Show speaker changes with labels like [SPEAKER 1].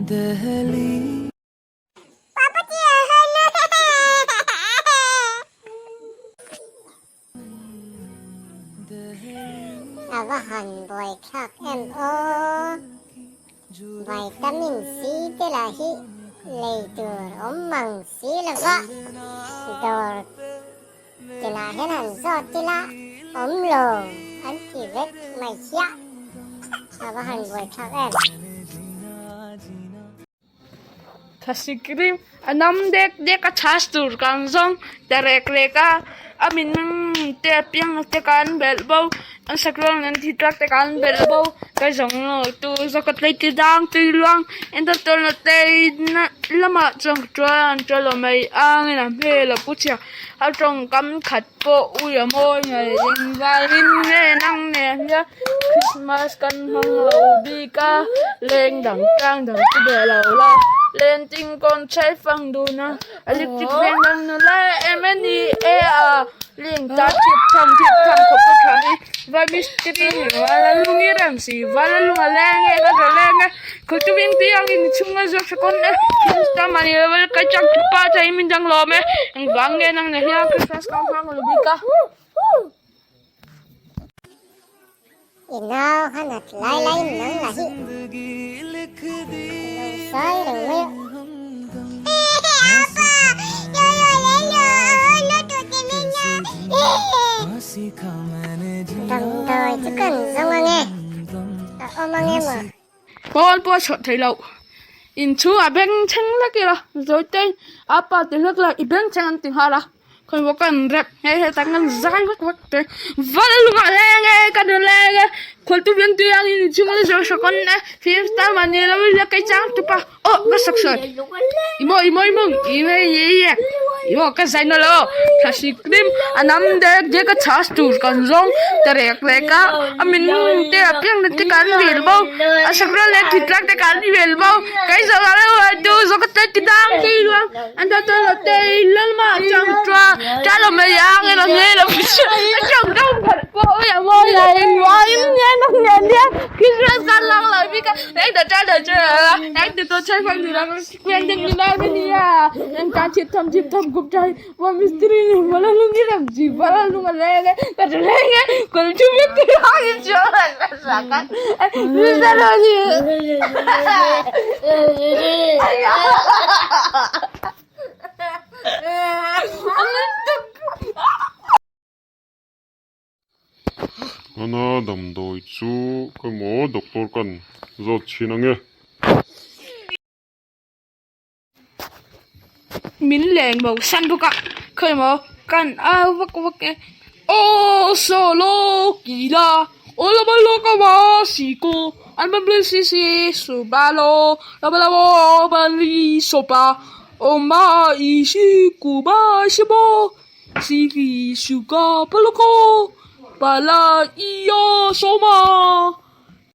[SPEAKER 1] Delhi
[SPEAKER 2] và hành bồi khắc em ô vitamin C tức là hi lấy từ ống măng C là vợ đồ thì là hết hẳn do thì là ống lồ anh chỉ vết mày xia và hành bồi khắc em
[SPEAKER 3] Thasi krim anam dek a chas tur kan zong derek leka amin te piang te kan belbo an sakron an thitrak te kan belbo ka zong tu zakat lei ti dang ti luang en da tol te na lama chong tran chalo mai ang na me la pucha a chong kam khat po u ya moi ngai ing vai hin ne nang ne ya Christmas kan hong lo bi ka leng dang kang dang tu be lo la lên tinh con trái phăng đồ na electric fan đang nó lại em đi à liền ta thiệp thầm của tôi thấy và mystery và là luôn nghĩ rằng gì và là luôn là nghe là rồi nghe cứ tôi biết tiếng in chung là rất con này ta mà nhiều cái trang chụp ba thấy mình đang lo mẹ anh vắng nghe năng này ha cái fast con hoang rồi đi cả
[SPEAKER 2] ino hanat lai lai nang là hi sai rồi mẹ đồng thời chứ cần xong anh nghe ôm anh em à
[SPEAKER 3] con bố sợ thấy lậu in chú à bên chân là kìa rồi tên apa thì lắc là bên chân thì hà là con bố cần rep hay tăng ngân dài mất thế và luôn à nghe cái đồ nghe con tu viên tu yang in chung là rồi con nè phía ta mà nhiều lắm là cái trang tu pa cái sắc sợi imo cái gì nó lo plastic cream anam de cái chas tu con rong terek leka amin te apiang te kan bil bo asakra le kitrak te kan bil bo cái giờ là tu zo cái te dang ti lo anda to te lama chang tra cha lo me yang lo nghe lo chang dong thật bo ya mo ya en wa nghe nó nghe đi khi ra kan lang lại vì cái đấy đợt cha đấy từ tôi chơi phong thì là quen đến như nào đi à em ta thiệt thầm cục trời và mystery này mà nó luôn nghĩ làm gì và nó luôn là nghe cái rồi nghe còn chưa biết cái đó gì chưa là sao cái như thế nào gì
[SPEAKER 4] 하나 남도 있수 그뭐 독돌간 저 친하게
[SPEAKER 3] min leng màu xanh bốc ạ khơi mà can vắc cái ô solo kỳ la ô la ba lo ka ba si cô an ba bli si su ba lo la ba li sopa o ma i si ku ba si bo si ki su ka pa lo ko ba la i yo so ma